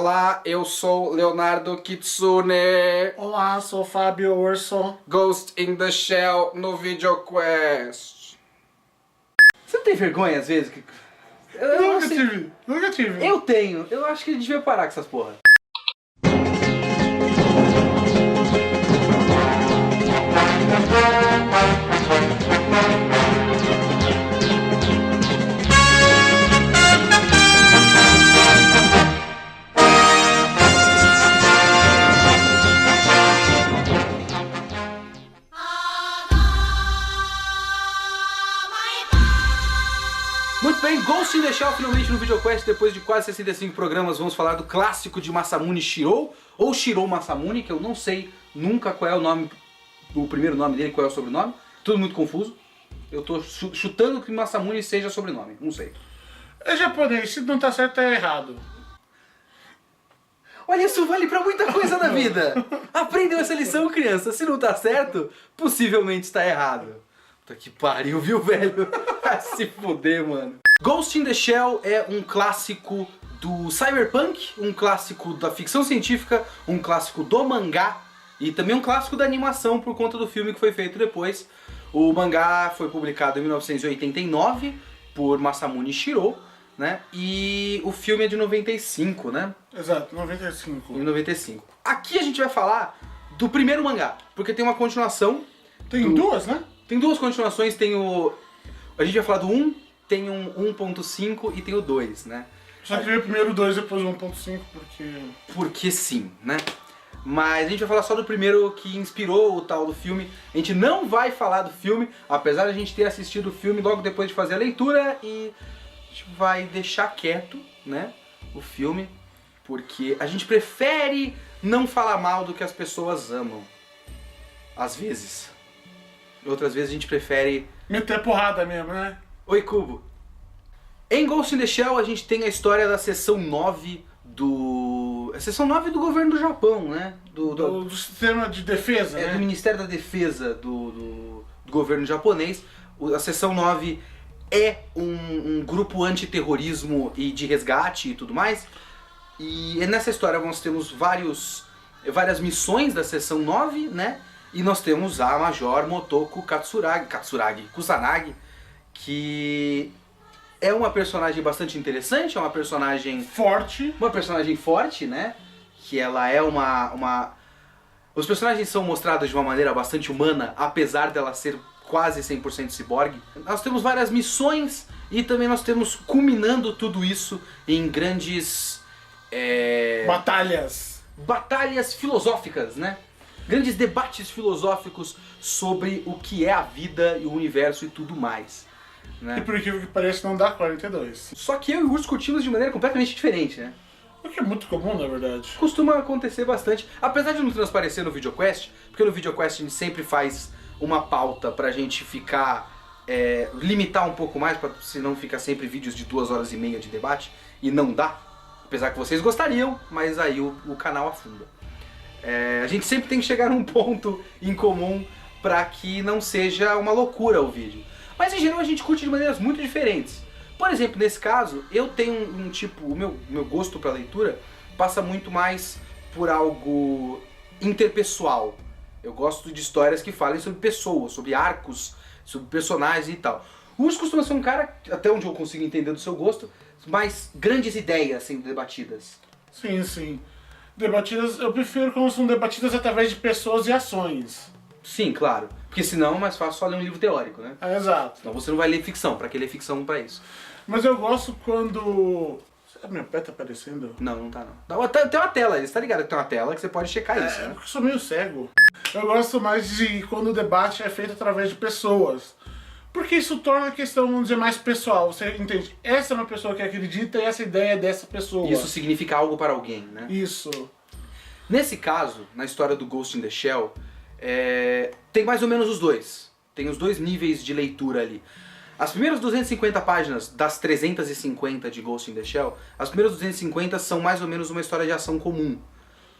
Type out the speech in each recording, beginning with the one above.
Olá, eu sou Leonardo Kitsune. Olá, sou Fábio Urso. Ghost in the Shell no VideoQuest. Você não tem vergonha às vezes? Nunca tive. Eu tenho. Eu acho que a gente devia parar com essas porra. Muito bem, Ghost in the Shell finalmente no VideoQuest. Depois de quase 65 programas, vamos falar do clássico de Masamune Shirow, ou Shirou Masamune, que eu não sei nunca qual é o nome, o primeiro nome dele, qual é o sobrenome. Tudo muito confuso. Eu tô chutando que Masamune seja sobrenome, não sei. É japonês, se não tá certo, tá errado. Olha, isso vale pra muita coisa na vida. Aprendeu essa lição, criança. Se não tá certo, possivelmente está errado. Puta que pariu, viu, velho? Vai se fuder, mano. Ghost in the Shell é um clássico do cyberpunk, um clássico da ficção científica, um clássico do mangá e também um clássico da animação por conta do filme que foi feito depois. O mangá foi publicado em 1989 por Masamune Shirow, né? E o filme é de 95, né? Exato, 95. Em 95. Aqui a gente vai falar do primeiro mangá, porque tem uma continuação. Tem duas, né? Tem duas continuações, tem o... A gente vai falar do 1, tem um 1.5 e tem o 2, né? Só que veio primeiro o 2 depois o 1.5, porque... Porque sim, né? Mas a gente vai falar só do primeiro que inspirou o tal do filme. A gente não vai falar do filme, apesar de a gente ter assistido o filme logo depois de fazer a leitura. E a gente vai deixar quieto, né, o filme, porque a gente prefere não falar mal do que as pessoas amam. Às vezes. Outras vezes a gente prefere... meter porrada mesmo, né? Oi, Cubo. Em Ghost in the Shell a gente tem a história da seção 9 do... A seção 9 do governo do Japão, né? Do sistema de defesa, né? Do Ministério da Defesa do governo japonês. A seção 9 é um grupo antiterrorismo e de resgate e tudo mais. E nessa história nós temos várias missões da seção 9, né? E nós temos a Major Motoko Kusanagi, que é uma personagem bastante interessante, é uma personagem... forte. Uma personagem forte, né? Que ela é uma... Os personagens são mostrados de uma maneira bastante humana, apesar dela ser quase 100% ciborgue. Nós temos várias missões e também nós temos, culminando tudo isso, em grandes... Batalhas filosóficas, né? Grandes debates filosóficos sobre o que é a vida e o universo e tudo mais, né? E por incrível que pareça não dá 42. Só que eu e o Urso curtimos de maneira completamente diferente, né? O que é muito comum, na verdade. Costuma acontecer bastante, apesar de não transparecer no VideoQuest, porque no VideoQuest a gente sempre faz uma pauta pra gente ficar, limitar um pouco mais, pra senão fica sempre vídeos de 2h30 de debate, e não dá, apesar que vocês gostariam, mas aí o canal afunda. A gente sempre tem que chegar num ponto em comum pra que não seja uma loucura o vídeo. Mas em geral a gente curte de maneiras muito diferentes. Por exemplo, nesse caso, eu tenho o meu gosto pra leitura passa muito mais por algo interpessoal. Eu gosto de histórias que falem sobre pessoas, sobre arcos, sobre personagens e tal. O Urso costuma ser um cara, até onde eu consigo entender do seu gosto, mais grandes ideias sendo debatidas. Sim, sim. Debatidas, eu prefiro quando são debatidas através de pessoas e ações. Sim, claro. Porque senão é mais fácil só ler um livro teórico, né? Exato. Então você não vai ler ficção. Pra que ler ficção pra isso? Mas eu gosto quando... A minha pé tá aparecendo? Não, não tá não. Tem uma tela, você tá ligado que tem uma tela que você pode checar isso, né? Porque eu sou meio cego. Eu gosto mais de quando o debate é feito através de pessoas. Porque isso torna a questão, vamos dizer, mais pessoal. Você entende? Essa é uma pessoa que acredita e essa ideia é dessa pessoa. Isso significa algo para alguém, né? Isso. Nesse caso, na história do Ghost in the Shell, tem mais ou menos os dois. Tem os dois níveis de leitura ali. As primeiras 250 páginas das 350 de Ghost in the Shell, as primeiras 250 são mais ou menos uma história de ação comum,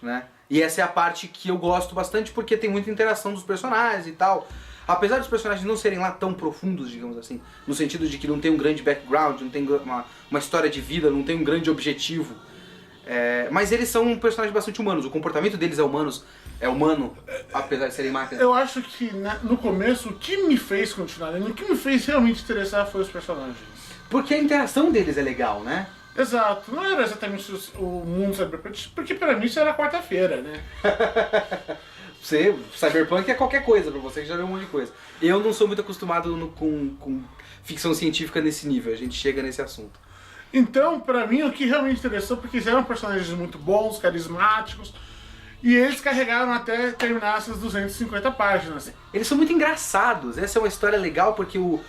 né? E essa é a parte que eu gosto bastante porque tem muita interação dos personagens e tal. Apesar dos personagens não serem lá tão profundos, digamos assim, no sentido de que não tem um grande background, não tem uma história de vida, não tem um grande objetivo, Mas eles são personagens bastante humanos, o comportamento deles é humano, apesar de serem máquinas. Eu acho que no começo o que me fez continuar lendo, o que me fez realmente interessar foi os personagens. Porque a interação deles é legal, né? Exato, não era exatamente o mundo cyberpunk, porque pra mim isso era quarta-feira, né? Cyberpunk é qualquer coisa pra você que já leu um monte de coisa. Eu não sou muito acostumado com ficção científica nesse nível, a gente chega nesse assunto. Então, pra mim, o que realmente interessou, porque eles eram personagens muito bons, carismáticos, e eles carregaram até terminar essas 250 páginas. Eles são muito engraçados, essa é uma história legal porque o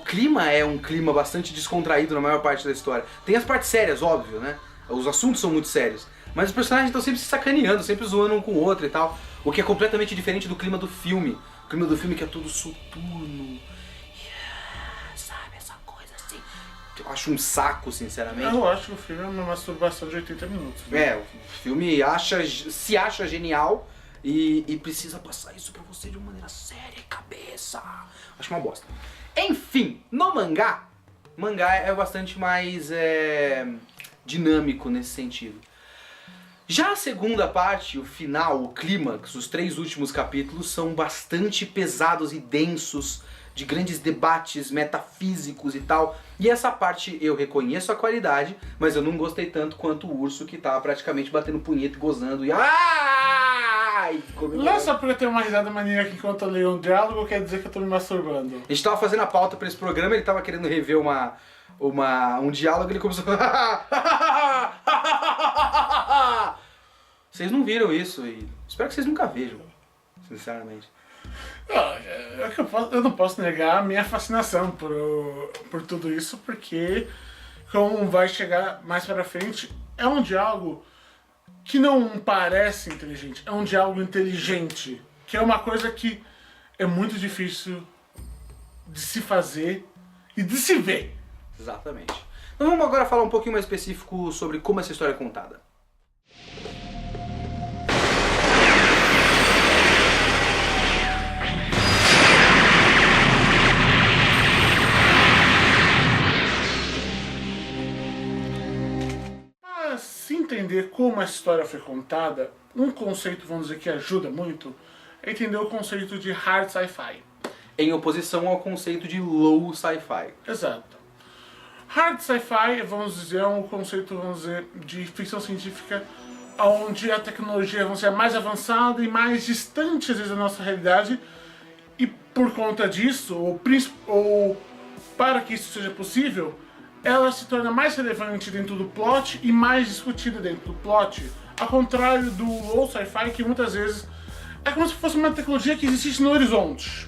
clima é um clima bastante descontraído na maior parte da história. Tem as partes sérias, óbvio, né? Os assuntos são muito sérios, mas os personagens estão sempre se sacaneando, sempre zoando um com o outro e tal, o que é completamente diferente do clima do filme. O clima do filme que é tudo soturno, sabe, essa coisa assim. Eu acho um saco, sinceramente. Eu acho que o filme é uma masturbação de 80 minutos. Né? O filme se acha genial e precisa passar isso pra você de uma maneira séria e cabeça. Acho uma bosta. Enfim, no mangá é bastante mais dinâmico nesse sentido. Já a segunda parte, o final, o clímax, os 3 últimos capítulos são bastante pesados e densos, de grandes debates metafísicos e tal. E essa parte eu reconheço a qualidade, mas eu não gostei tanto quanto o urso que tava praticamente batendo punheta e gozando e Não é só porque eu tenho uma risada maníaca enquanto eu leio um diálogo, quer dizer que eu tô me masturbando. A gente tava fazendo a pauta pra esse programa, ele tava querendo rever um diálogo e ele começou Vocês não viram isso e espero que vocês nunca vejam, sinceramente. Eu não posso negar a minha fascinação por tudo isso, porque, como vai chegar mais pra frente, é um diálogo que não parece inteligente, é um diálogo inteligente, que é uma coisa que é muito difícil de se fazer e de se ver. Exatamente. Então vamos agora falar um pouquinho mais específico sobre como essa história é contada. Para se entender como a história foi contada, um conceito, vamos dizer, que ajuda muito, é entender o conceito de hard sci-fi. Em oposição ao conceito de low sci-fi. Exato. Hard sci-fi, vamos dizer, é um conceito, vamos dizer, de ficção científica onde a tecnologia, vamos dizer, é mais avançada e mais distante, às vezes, da nossa realidade. E por conta disso, ou para que isso seja possível, ela se torna mais relevante dentro do plot e mais discutida dentro do plot. Ao contrário do low sci-fi, que muitas vezes é como se fosse uma tecnologia que existe no horizonte.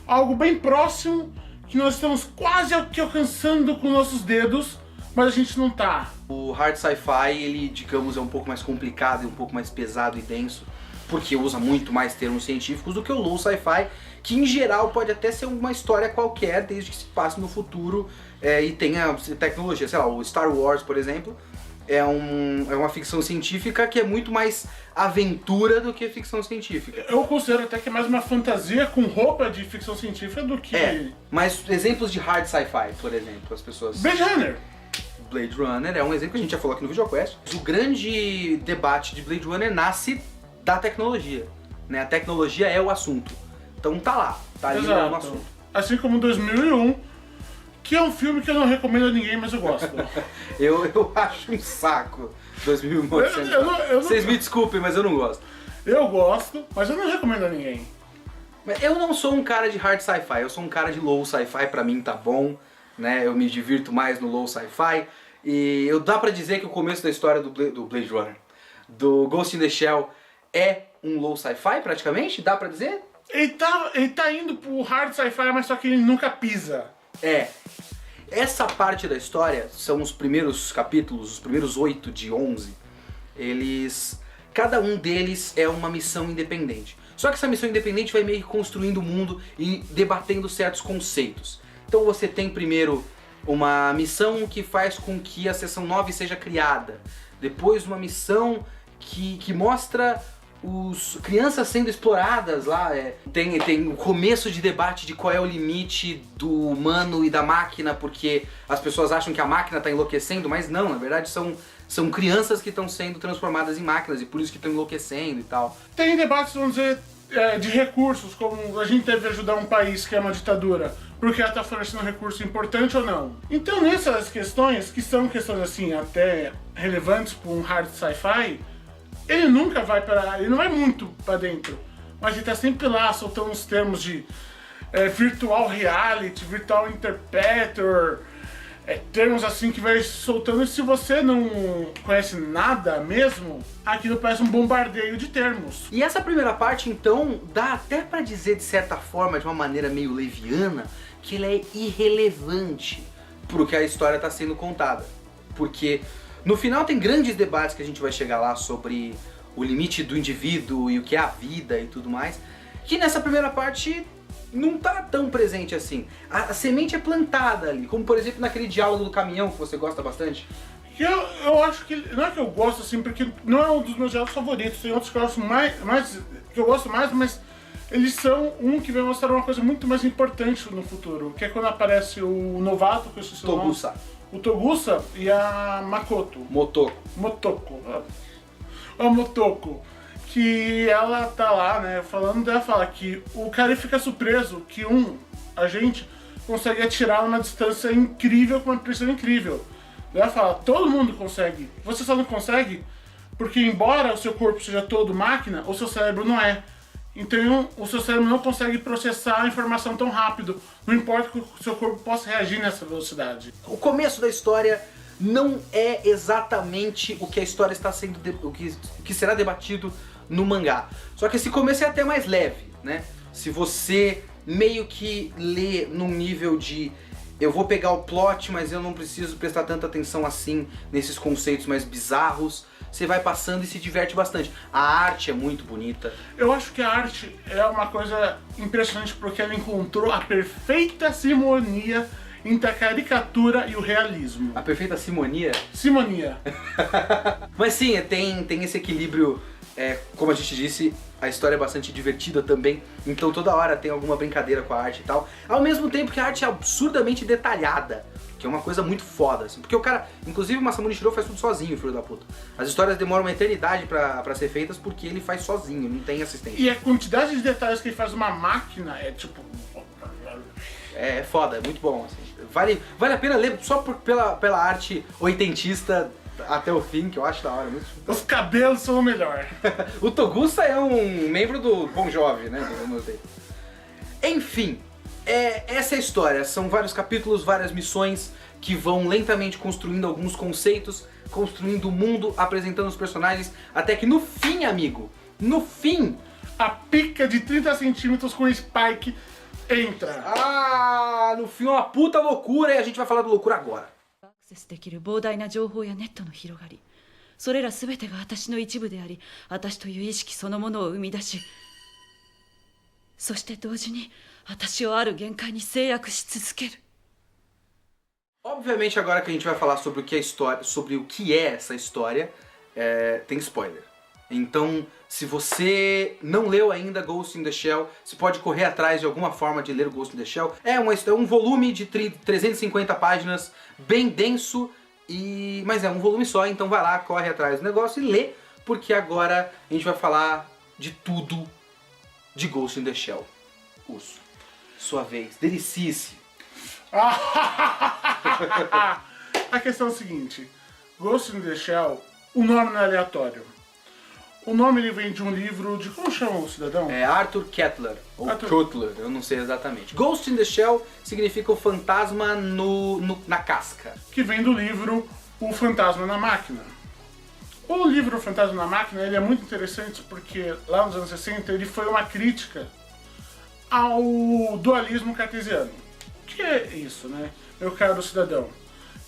Algo bem próximo, que nós estamos quase que alcançando com nossos dedos, mas a gente não tá. O hard sci-fi, ele, digamos, é um pouco mais complicado e um pouco mais pesado e denso, porque usa muito mais termos científicos do que o low sci-fi, que em geral pode até ser uma história qualquer, desde que se passe no futuro e tenha tecnologia. Sei lá, o Star Wars, por exemplo, é uma ficção científica que é muito mais aventura do que ficção científica. Eu considero até que é mais uma fantasia com roupa de ficção científica do que... Mas exemplos de hard sci-fi, por exemplo, as pessoas... Blade Runner! Blade Runner é um exemplo que a gente já falou aqui no VideoQuest. O grande debate de Blade Runner nasce da tecnologia, né? A tecnologia é o assunto. Então tá ali no assunto. Assim como 2001, que é um filme que eu não recomendo a ninguém, mas eu gosto. eu acho um saco 2001. Vocês me desculpem, mas eu não gosto. Eu gosto, mas eu não recomendo a ninguém. Eu não sou um cara de hard sci-fi, eu sou um cara de low sci-fi, pra mim tá bom, né? Eu me divirto mais no low sci-fi. E dá pra dizer que o começo da história do Blade Runner, do Ghost in the Shell, é um low sci-fi praticamente? Dá pra dizer? Ele tá indo pro hard sci-fi, mas só que ele nunca pisa. Essa parte da história são os primeiros capítulos, os primeiros 8 de 11. Cada um deles é uma missão independente. Só que essa missão independente vai meio que construindo o mundo e debatendo certos conceitos. Então você tem primeiro uma missão que faz com que a seção 9 seja criada. Depois uma missão que mostra crianças sendo exploradas lá. Tem o começo de debate de qual é o limite do humano e da máquina, porque as pessoas acham que a máquina está enlouquecendo, mas não, na verdade são são crianças que estão sendo transformadas em máquinas e por isso que estão enlouquecendo e tal. Tem debates, vamos dizer, de recursos, como a gente deve ajudar um país que é uma ditadura, porque ela está fornecendo um recurso importante ou não. Então, nessas questões, que são questões assim, até relevantes para um hard sci-fi, ele nunca vai ele não vai muito para dentro, mas ele está sempre lá soltando uns termos de virtual reality, virtual interpreter, termos assim que vai soltando, e se você não conhece nada mesmo, aquilo parece um bombardeio de termos. E essa primeira parte, então, dá até pra dizer de certa forma, de uma maneira meio leviana, que ela é irrelevante pro que a história tá sendo contada. Porque no final tem grandes debates que a gente vai chegar lá sobre o limite do indivíduo e o que é a vida e tudo mais, que nessa primeira parte não tá tão presente assim. A semente é plantada ali, como por exemplo naquele diálogo do caminhão que você gosta bastante. Eu acho que, não é que eu gosto assim, porque não é um dos meus diálogos favoritos, tem outros que eu gosto que eu gosto mais, mas eles são um que vai mostrar uma coisa muito mais importante no futuro, que é quando aparece o novato, que eu esqueci o nome. Togusa. O Togusa e a Makoto. Motoko. A Motoko. Que ela tá lá, né, falando, ela fala que o cara fica surpreso que a gente consegue atirar numa distância incrível com uma precisão incrível. Ela fala, todo mundo consegue, você só não consegue porque embora o seu corpo seja todo máquina, o seu cérebro não é. Então o seu cérebro não consegue processar a informação tão rápido, não importa que o seu corpo possa reagir nessa velocidade. O começo da história não é exatamente o que a história está sendo, o que será debatido no mangá. Só que esse começo é até mais leve, né? Se você meio que lê num nível de eu vou pegar o plot, mas eu não preciso prestar tanta atenção assim nesses conceitos mais bizarros, você vai passando e se diverte bastante. A arte é muito bonita. Eu acho que a arte é uma coisa impressionante porque ela encontrou a perfeita simonia entre a caricatura e o realismo. A perfeita simonia? Simonia. Mas sim, tem esse equilíbrio, como a gente disse, a história é bastante divertida também, então toda hora tem alguma brincadeira com a arte e tal, ao mesmo tempo que a arte é absurdamente detalhada, que é uma coisa muito foda, assim, porque o cara, inclusive o Masamune Shirow faz tudo sozinho, filho da puta. As histórias demoram uma eternidade pra ser feitas porque ele faz sozinho, não tem assistente. E a quantidade de detalhes que ele faz numa máquina é tipo... É foda, é muito bom, assim. Vale a pena ler só pela arte oitentista até o fim, que eu acho da hora. Muito... Os cabelos são o melhor. O Togusa é um membro do Bon Jovi, né? Eu notei. Enfim, essa é a história. São vários capítulos, várias missões que vão lentamente construindo alguns conceitos, construindo o mundo, apresentando os personagens, até que no fim, amigo, no fim... A pica de 30 centímetros com Spike entra. Ah, no fim uma puta loucura e a gente vai falar da loucura agora. アクセスできる膨大な情報やネットの広がり、それら全てが私の一部であり、私という意識そのものを生み出し、そして同時に私をある限界に制約し続ける。 Obviamente agora que a gente vai falar sobre o que é história, sobre o que é essa história, tem spoiler. Então, se você não leu ainda Ghost in the Shell, você pode correr atrás de alguma forma de ler o Ghost in the Shell. É um volume de 350 páginas, bem denso, mas é um volume só, então vai lá, corre atrás do negócio e lê, porque agora a gente vai falar de tudo de Ghost in the Shell. Urso, sua vez, delicice. A questão é a seguinte, Ghost in the Shell, o nome não é aleatório. O nome ele vem de um livro de... Como chama o cidadão? É Arthur Kettler, ou Kotler, eu não sei exatamente. Ghost in the Shell significa o fantasma na casca. Que vem do livro O Fantasma na Máquina. O livro O Fantasma na Máquina ele é muito interessante porque lá nos anos 60 ele foi uma crítica ao dualismo cartesiano. O que é isso, né, meu caro cidadão?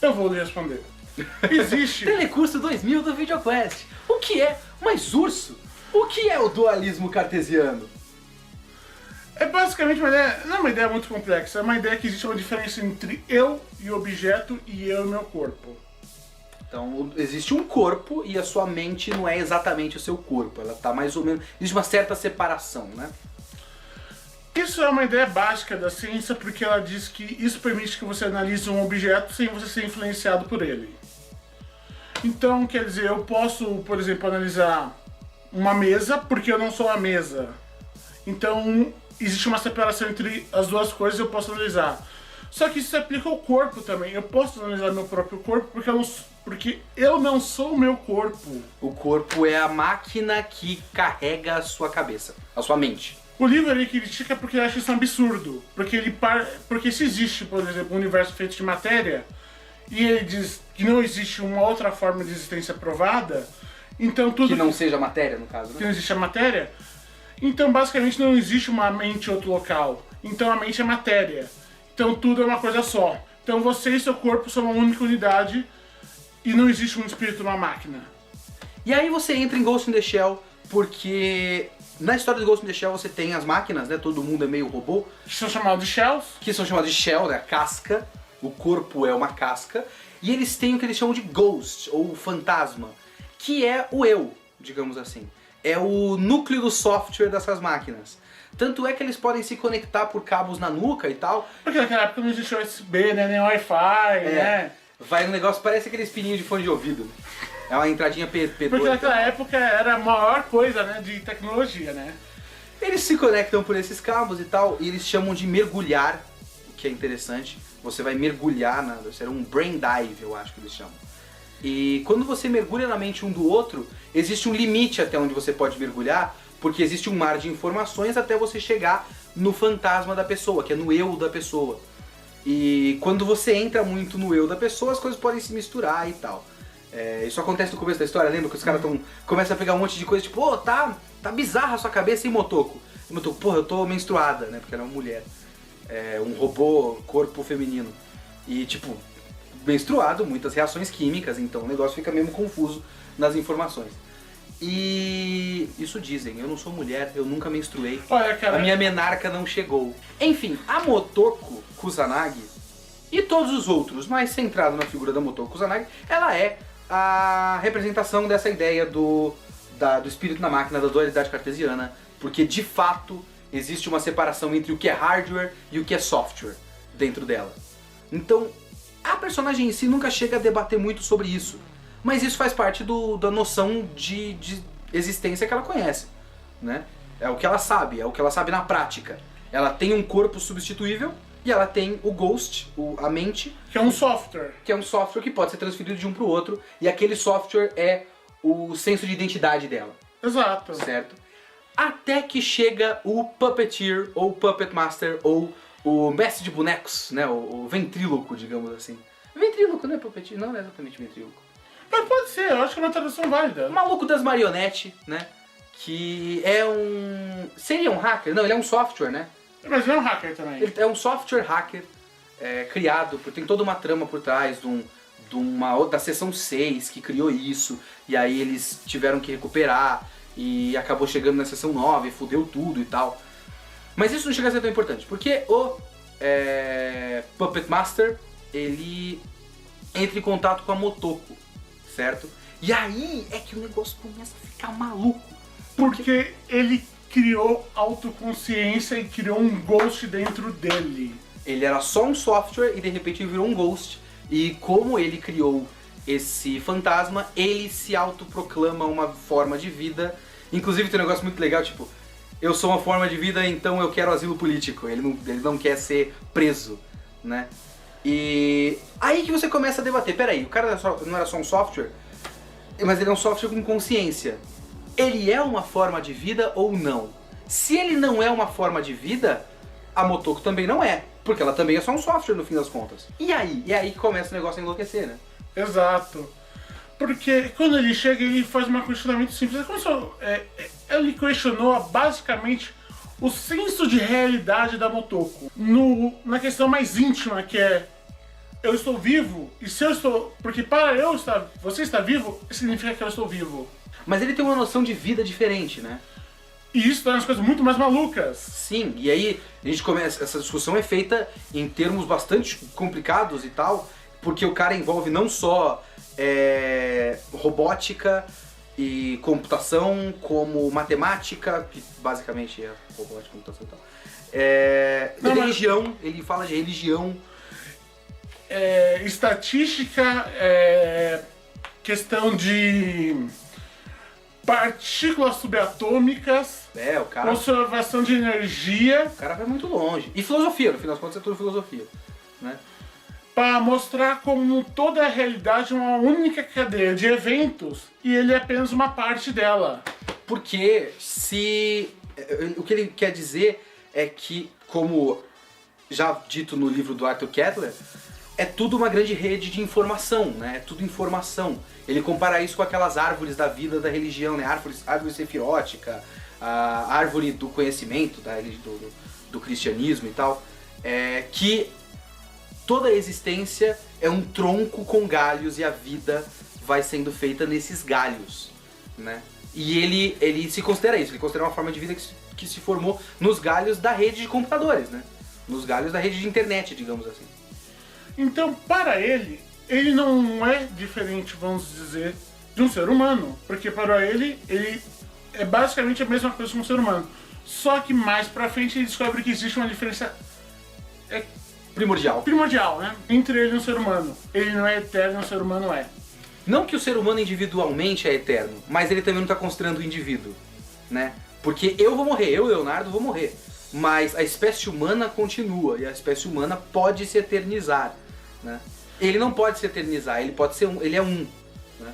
Eu vou lhe responder. Existe... Telecurso 2000 do VideoQuest. O que é? Mas urso, o que é o dualismo cartesiano? É basicamente uma ideia, não é uma ideia muito complexa, é uma ideia que existe uma diferença entre eu e o objeto e eu e meu corpo. Então existe um corpo e a sua mente não é exatamente o seu corpo, ela tá mais ou menos... Existe uma certa separação, né? Isso é uma ideia básica da ciência porque ela diz que isso permite que você analise um objeto sem você ser influenciado por ele. Então, quer dizer, eu posso, por exemplo, analisar uma mesa, porque eu não sou a mesa. Então, existe uma separação entre as duas coisas e eu posso analisar. Só que isso se aplica ao corpo também. Eu posso analisar meu próprio corpo porque eu não sou o meu corpo. O corpo é a máquina que carrega a sua cabeça, a sua mente. O livro ele critica porque ele acha isso um absurdo. Porque se existe, por exemplo, um universo feito de matéria, e ele diz que não existe uma outra forma de existência provada, então tudo... Que não seja matéria, no caso, né? Que não existe a matéria, então basicamente não existe uma mente em outro local. Então a mente é matéria. Então tudo é uma coisa só. Então você e seu corpo são uma única unidade e não existe um espírito numa máquina. E aí você entra em Ghost in the Shell, porque na história do Ghost in the Shell você tem as máquinas, né? Todo mundo é meio robô. Que são chamados de shells. Que são chamados de shell, né? Casca. O corpo é uma casca. E eles têm o que eles chamam de ghost, ou fantasma, que é o eu, digamos assim. É o núcleo do software dessas máquinas. Tanto é que eles podem se conectar por cabos na nuca e tal. Porque naquela época não existia USB, né? Nem Wi-Fi, né? Vai no negócio, parece aqueles pininhos de fone de ouvido. É uma entradinha P2. Porque naquela época era a maior coisa, né? De tecnologia, né? Eles se conectam por esses cabos e tal, e eles chamam de mergulhar, o que é interessante. Você vai mergulhar, será um brain dive, eu acho que eles chamam. E quando você mergulha na mente um do outro, existe um limite até onde você pode mergulhar, porque existe um mar de informações até você chegar no fantasma da pessoa, que é no eu da pessoa. E quando você entra muito no eu da pessoa, as coisas podem se misturar e tal. Isso acontece no começo da história, lembra que os caras começam a pegar um monte de coisa, tipo, ô, tá bizarra a sua cabeça, e Motoko? E Motoko, porra, eu tô menstruada, né, porque ela é uma mulher. Um robô, corpo feminino. E, tipo, menstruado, muitas reações químicas, então o negócio fica mesmo confuso nas informações. E isso dizem, eu não sou mulher, eu nunca menstruei, Olha, cara, a minha menarca não chegou. Enfim, a Motoko Kusanagi e todos os outros, mas centrado na figura da Motoko Kusanagi, ela é a representação dessa ideia do espírito na máquina, da dualidade cartesiana, porque de fato existe uma separação entre o que é hardware e o que é software dentro dela. Então, a personagem em si nunca chega a debater muito sobre isso, mas isso faz parte da noção de existência que ela conhece, né? É o que ela sabe na prática. Ela tem um corpo substituível e ela tem o Ghost, a mente, que é um software. Que é um software que pode ser transferido de um para o outro, e aquele software é o senso de identidade dela. Exato. Certo? Até que chega o Puppeteer, ou Puppet Master, ou o mestre de bonecos, né? O ventríloco, digamos assim. Ventríloco, não é Puppeteer? Não é exatamente ventríloco. Mas pode ser, eu acho que é uma tradução válida. O maluco das marionetes, né? Que é seria um hacker? Não, ele é um software, né? Mas ele é um hacker também. Ele é um software hacker criado, tem toda uma trama por trás da seção 6 que criou isso, e aí eles tiveram que recuperar, e acabou chegando na seção 9, fudeu tudo e tal. Mas isso não chega a ser tão importante, porque o Puppet Master, ele entra em contato com a Motoko, certo? E aí é que o negócio começa a ficar maluco. Porque ele criou autoconsciência e criou um ghost dentro dele. Ele era só um software e de repente ele virou um ghost. E como ele criou esse fantasma, ele se autoproclama uma forma de vida. Inclusive tem um negócio muito legal, tipo, eu sou uma forma de vida, então eu quero asilo político. Ele não quer ser preso, né? E aí que você começa a debater, peraí, o cara não era só um software, mas ele é um software com consciência. Ele é uma forma de vida ou não? Se ele não é uma forma de vida, a Motoko também não é, porque ela também é só um software no fim das contas. E aí? E aí que começa o negócio a enlouquecer, né? Exato. Porque quando ele chega, ele faz um questionamento simples. Ele questionou basicamente o senso de realidade da Motoko. Na questão mais íntima, que é: eu estou vivo, e se eu estou... Porque para você estar vivo, significa que eu estou vivo. Mas ele tem uma noção de vida diferente, né? E isso torna as coisas muito mais malucas. Sim, e aí a gente começa... Essa discussão é feita em termos bastante complicados e tal, porque o cara envolve não só robótica e computação, como matemática, que basicamente é robótica, computação e tal. Religião, ele fala de religião. Estatística, questão de partículas subatômicas, O cara... conservação de energia, O cara vai muito longe. E filosofia, no final das contas é tudo filosofia, né? para mostrar como toda a realidade é uma única cadeia de eventos e ele é apenas uma parte dela. Porque o que ele quer dizer é que, como já dito no livro do Arthur Koestler, é tudo uma grande rede de informação, né? É tudo informação. Ele compara isso com aquelas árvores da vida da religião, né? Árvore sefirótica, a árvore do conhecimento do cristianismo e tal, que toda a existência é um tronco com galhos e a vida vai sendo feita nesses galhos, né? E ele se considera isso, ele considera uma forma de vida que se formou nos galhos da rede de computadores, né? Nos galhos da rede de internet, digamos assim. Então, para ele não é diferente, vamos dizer, de um ser humano, porque para ele é basicamente a mesma coisa que um ser humano. Só que mais pra frente ele descobre que existe uma diferença primordial, né? Entre ele e um ser humano. Ele não é eterno, um ser humano é. Não que o ser humano individualmente é eterno, mas ele também não está considerando o indivíduo, né? Porque eu vou morrer, eu, Leonardo, vou morrer. Mas a espécie humana continua, e a espécie humana pode se eternizar, né? Ele não pode se eternizar, ele pode ser ele é um, né?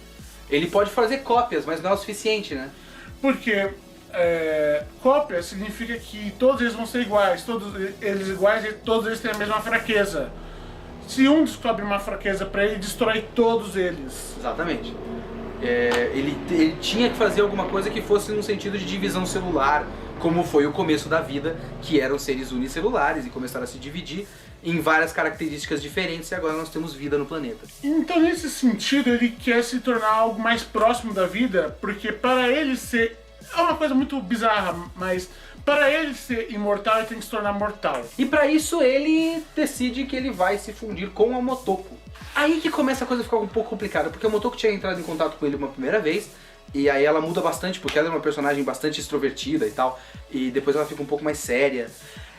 Ele pode fazer cópias, mas não é o suficiente, né? Porque cópia significa que todos eles vão ser iguais, todos eles iguais e todos eles têm a mesma fraqueza. Se um descobre uma fraqueza para ele, destrói todos eles. Exatamente. Ele tinha que fazer alguma coisa que fosse no sentido de divisão celular, como foi o começo da vida, que eram seres unicelulares e começaram a se dividir em várias características diferentes e agora nós temos vida no planeta. Então, nesse sentido, ele quer se tornar algo mais próximo da vida, porque para ele ser... É uma coisa muito bizarra, mas para ele ser imortal, ele tem que se tornar mortal. E para isso ele decide que ele vai se fundir com a Motoko. Aí que começa a coisa a ficar um pouco complicada, porque a Motoko tinha entrado em contato com ele uma primeira vez, e aí ela muda bastante, porque ela é uma personagem bastante extrovertida e tal, e depois ela fica um pouco mais séria.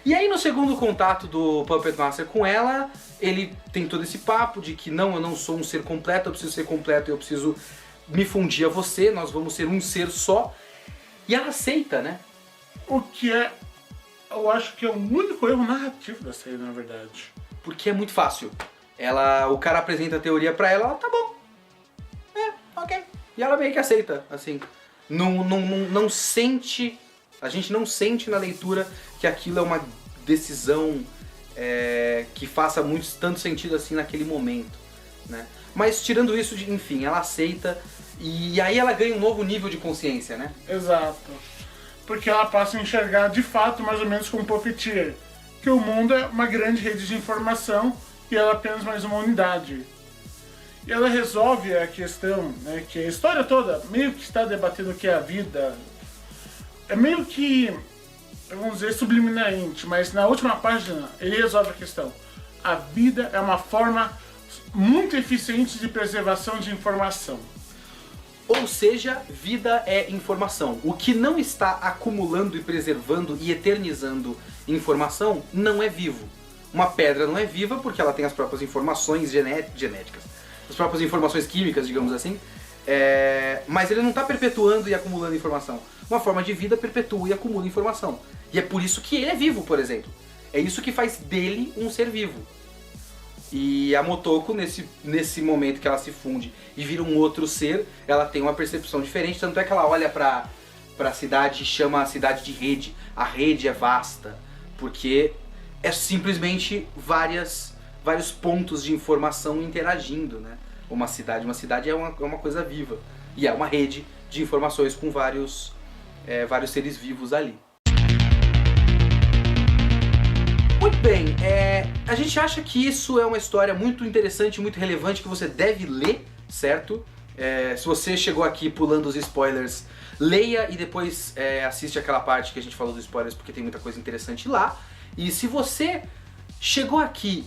E aí no segundo contato do Puppet Master com ela, ele tem todo esse papo de que não, eu não sou um ser completo, eu preciso ser completo, eu preciso me fundir a você, nós vamos ser um ser só. E ela aceita, né? O que eu acho que é o único erro narrativo da série, na verdade. Porque é muito fácil. O cara apresenta a teoria pra ela, tá bom. Ok. E ela meio que aceita, assim. Não sente... A gente não sente na leitura que aquilo é uma decisão que faça tanto sentido assim naquele momento, né? Mas tirando isso, enfim, ela aceita e aí ela ganha um novo nível de consciência, né? Exato. Porque ela passa a enxergar de fato, mais ou menos como Puppeteer, que o mundo é uma grande rede de informação e ela é apenas mais uma unidade. E ela resolve a questão, né, que a história toda meio que está debatendo o que é a vida. É meio que, vamos dizer, subliminarmente, mas na última página ele resolve a questão. A vida é uma forma muito eficiente de preservação de informação. Ou seja, vida é informação. O que não está acumulando e preservando e eternizando informação não é vivo. Uma pedra não é viva porque ela tem as próprias informações genéticas, as próprias informações químicas, digamos assim, mas ele não está perpetuando e acumulando informação. Uma forma de vida perpetua e acumula informação. E é por isso que ele é vivo, por exemplo. É isso que faz dele um ser vivo. E a Motoko, nesse momento que ela se funde e vira um outro ser, ela tem uma percepção diferente, tanto é que ela olha pra cidade e chama a cidade de rede. A rede é vasta, porque é simplesmente vários pontos de informação interagindo, né? Uma cidade é uma coisa viva, e é uma rede de informações com vários seres vivos ali. Muito bem, a gente acha que isso é uma história muito interessante, muito relevante, que você deve ler, certo? Se você chegou aqui pulando os spoilers, leia e depois assiste aquela parte que a gente falou dos spoilers, porque tem muita coisa interessante lá. E se você chegou aqui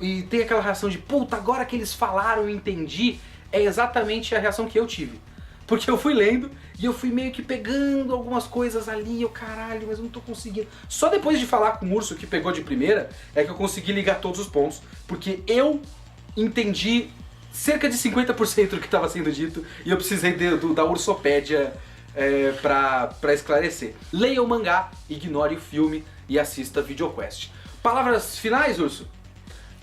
e tem aquela reação de puta, agora que eles falaram eu entendi, é exatamente a reação que eu tive. Porque eu fui lendo e eu fui meio que pegando algumas coisas ali, eu caralho, mas eu não tô conseguindo. Só depois de falar com o Urso, que pegou de primeira, é que eu consegui ligar todos os pontos. Porque eu entendi cerca de 50% do que estava sendo dito e eu precisei da Ursopédia pra esclarecer. Leia o mangá, ignore o filme e assista VideoQuest. Palavras finais, Urso?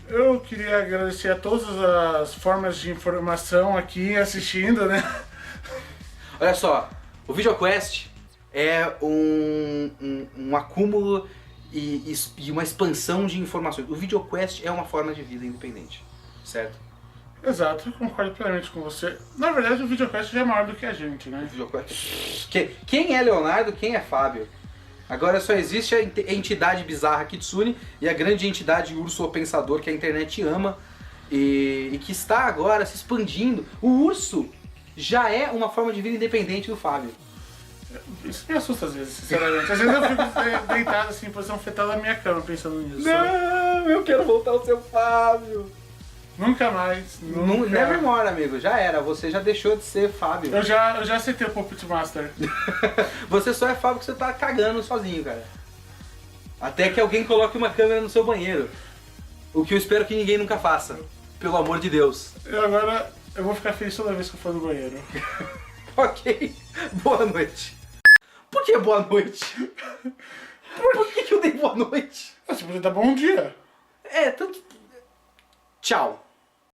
Eu queria agradecer a todas as formas de informação aqui assistindo, né? Olha só, o VideoQuest é um acúmulo e uma expansão de informações. O VideoQuest é uma forma de vida independente, certo? Exato, eu concordo plenamente com você. Na verdade, o VideoQuest já é maior do que a gente, né? O VideoQuest... Quem é Leonardo, quem é Fábio? Agora só existe a entidade bizarra Kitsune e a grande entidade Urso Pensador que a internet ama e que está agora se expandindo. O urso já é uma forma de vida independente do Fábio. Isso me assusta às vezes, sinceramente. Às vezes eu fico deitado assim, em posição fetal na minha cama, pensando nisso. Não, eu quero voltar ao seu Fábio. Nunca mais. Nunca. Nevermore, amigo. Já era. Você já deixou de ser Fábio. Eu já aceitei o Puppet Master. Você só é Fábio que você tá cagando sozinho, cara. Até que alguém coloque uma câmera no seu banheiro. O que eu espero que ninguém nunca faça. Pelo amor de Deus. Eu vou ficar feliz toda vez que eu for no banheiro. Ok. Boa noite. Por que boa noite? Por que eu dei boa noite? Você podia dar bom dia. Tanto... Tchau.